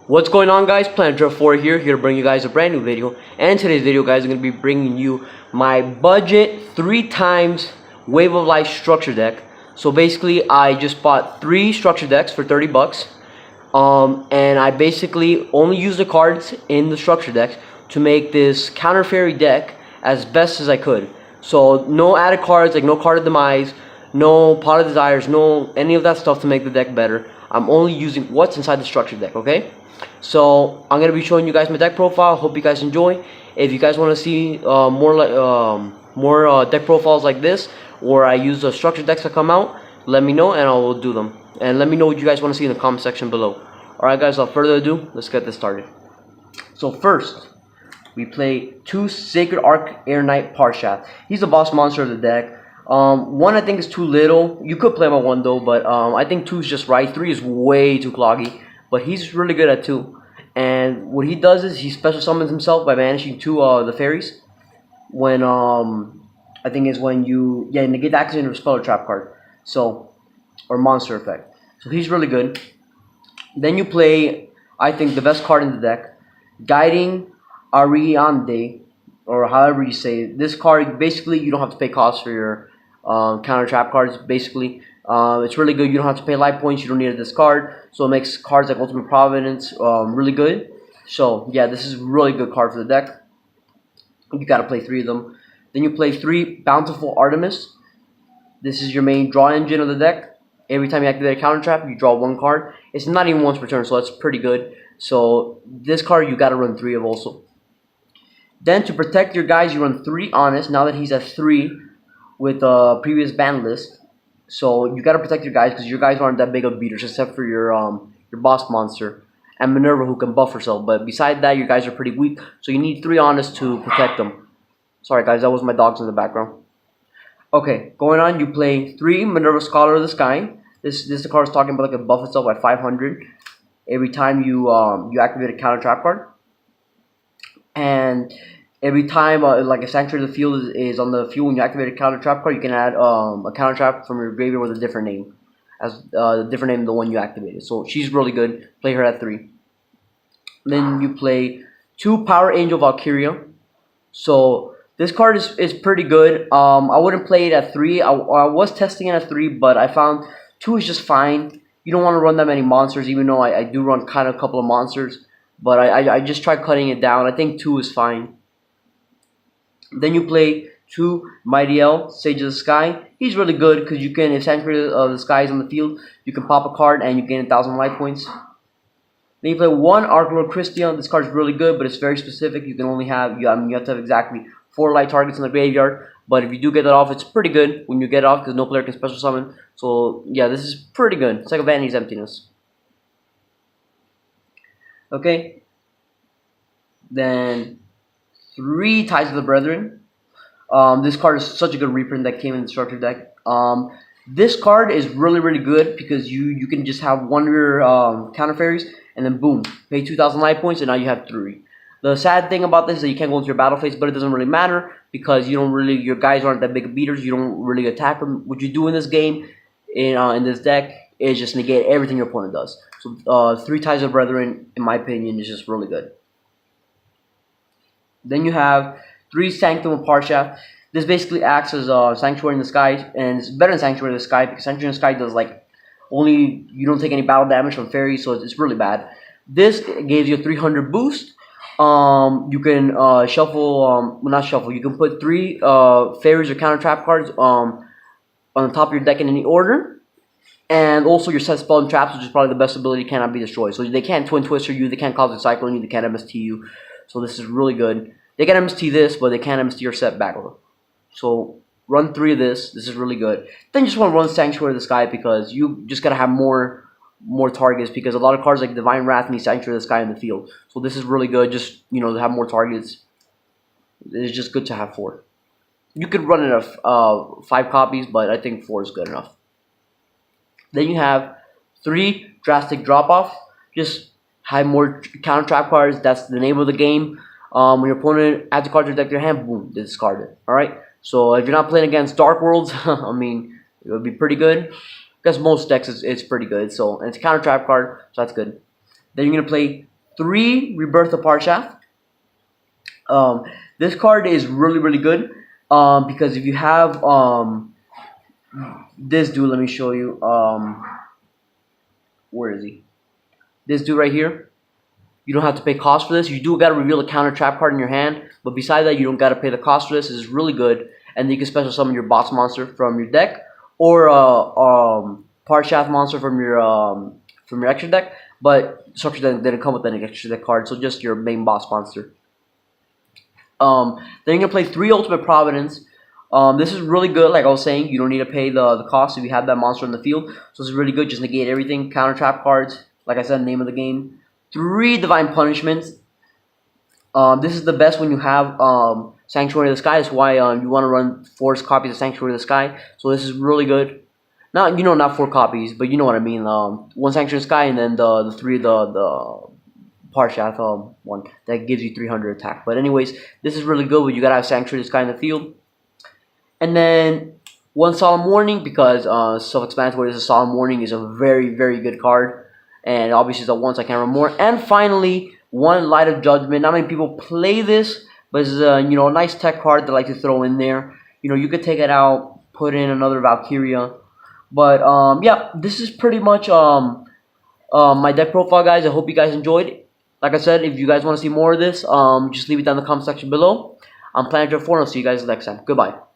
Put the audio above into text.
What's going on, guys? Planet4 here to bring you guys a brand new video. And today's video, guys, I'm going to be bringing you my budget 3 times Wave of Life structure deck. So basically, I just bought 3 structure decks for 30 bucks. And I basically only use the cards in the structure decks to make this counter fairy deck as best as I could. So no added cards, like no Card of Demise, no Pot of Desires, no any of that stuff to make the deck better. I'm only using what's inside the structure deck, okay? So I'm gonna be showing you guys my deck profile. Hope you guys enjoy. If you guys want to see more deck profiles like this, or I use the structure decks that come out, let me know and I will do them. And let me know what you guys want to see in the comment section below. Alright guys, without further ado, let's get this started. So first, we play 2 Sacred Arc Air Knight Parshath. He's the boss monster of the deck. 1 I think is too little. You could play him at 1 though, but I think 2 is just right. 3 is way too cloggy, but he's really good at 2. And what he does is he special summons himself by banishing 2 the fairies. When I think is when you negate the action of a spell or trap card. So, or monster effect. So he's really good. Then you play, I think, the best card in the deck, Guiding Ariande, or however you say it. This card, basically, you don't have to pay costs for your counter trap cards. Basically, it's really good. You don't have to pay life points. You don't need to discard. So it makes cards like Ultimate Providence really good. So yeah, this is a really good card for the deck. You gotta play 3 of them. Then you play 3 Bountiful Artemis. This is your main draw engine of the deck. Every time you activate a counter trap, you draw 1 card. It's not even once per turn, so that's pretty good. So this card you gotta run 3 of also. Then to protect your guys, you run 3 Honest. Now that he's at 3 with a previous ban list, so you gotta protect your guys because your guys aren't that big of beaters except for your boss monster and Minerva, who can buff herself. But beside that, your guys are pretty weak, so you need 3 Honest to protect them. Sorry guys, that was my dogs in the background. Okay, going on, you play 3 Minerva Scholar of the Sky. This the card is talking about like a buff itself at 500 every time you activate a counter trap card. And every time like a Sanctuary of the Field is on the field when you activate a counter trap card, you can add a counter trap from your graveyard with a different name, as the different name than the one you activated. So she's really good. Play her at 3. Then you play 2 Power Angel Valkyria. So this card is pretty good. I wouldn't play it at 3. I was testing it at 3, but I found 2 is just fine. You don't want to run that many monsters, even though I do run kind of a couple of monsters. But I just tried cutting it down. I think 2 is fine. Then you play 2 Mightiel, Sage of the Sky. He's really good because you can, if Sanctuary of the Sky is on the field, you can pop a card and you gain 1,000 life points. Then you play 1 Archlord Christian. This card is really good, but it's very specific. You can only have, you have to have exactly 4 light targets in the graveyard. But if you do get that off, it's pretty good when you get it off because no player can special summon. So yeah, this is pretty good. It's like a Vanity's Emptiness. Okay. Then 3 Ties of the Brethren. This card is such a good reprint that came in the structure deck. This card is really good because you can just have 1 of your counter fairies and then boom, pay 2,000 life points and now you have 3. The sad thing about this is that you can't go into your battle phase, but it doesn't really matter because you don't really, your guys aren't that big of beaters. You don't really attack them. What you do in this game, in this deck, is just negate everything your opponent does. So 3 Ties of Brethren, in my opinion, is just really good. Then you have 3 Sanctum of Parshath. This basically acts as a Sanctuary in the Sky, and it's better than Sanctuary in the Sky because Sanctuary in the Sky does like only, you don't take any battle damage from fairies, so it's really bad. This gives you a 300 boost. You can shuffle, well not shuffle, you can put 3 fairies or counter trap cards on the top of your deck in any order. And also your set spell and traps, which is probably the best ability, cannot be destroyed. So they can't Twin Twister you, they can't Cosmic Cyclone you, they can't MST you. So this is really good. They can MST this, but they can't MST your set back over. So run 3 of this. This is really good. Then you just want to run Sanctuary of the Sky because you just gotta have more targets because a lot of cards like Divine Wrath need Sanctuary of the Sky in the field. So this is really good. Just, you know, to have more targets. It's just good to have 4. You could run it at 5 copies, but I think 4 is good enough. Then you have 3 Drastic Drop Off. Just have more counter trap cards. That's the name of the game. When your opponent adds a card to your deck, your hand, boom, discard it. Alright? So if you're not playing against Dark Worlds, I mean, it would be pretty good. Because most decks it's pretty good. So and it's a counter trap card, so that's good. Then you're gonna play 3 Rebirth of Parshath. This card is really good because if you have this dude, let me show you. Where is he? This dude right here. You don't have to pay cost for this. You do got to reveal a counter trap card in your hand, but besides that, you don't got to pay the cost for this. This is really good, and you can special summon your boss monster from your deck or Parshath monster from your extra deck. But structure deck didn't come with any extra deck card, so just your main boss monster. Then you're gonna play 3 Ultimate Providence. This is really good. Like I was saying, you don't need to pay the cost if you have that monster in the field. So this is really good. Just negate everything. Counter trap cards. Like I said, name of the game. 3 Divine Punishments. This is the best when you have Sanctuary of the Sky. That's why you want to run 4 copies of Sanctuary of the Sky. So this is really good. Not 4 copies, but you know what I mean. 1 Sanctuary of the Sky, and then the 3 the Parshath one that gives you 300 attack. But anyways, this is really good. But you gotta have Sanctuary of the Sky in the field. And then 1 Solemn Warning, because self-explanatory. This is Solemn Warning is a very good card. And obviously it's a once, I can't run more. And finally, 1 Light of Judgment. Not many people play this, but it's a nice tech card that I like to throw in there. You could take it out, put in another Valkyria. But yeah, this is pretty much my deck profile, guys. I hope you guys enjoyed. Like I said, if you guys want to see more of this, just leave it down in the comment section below. I'm Planet 4, and I'll see you guys next time. Goodbye.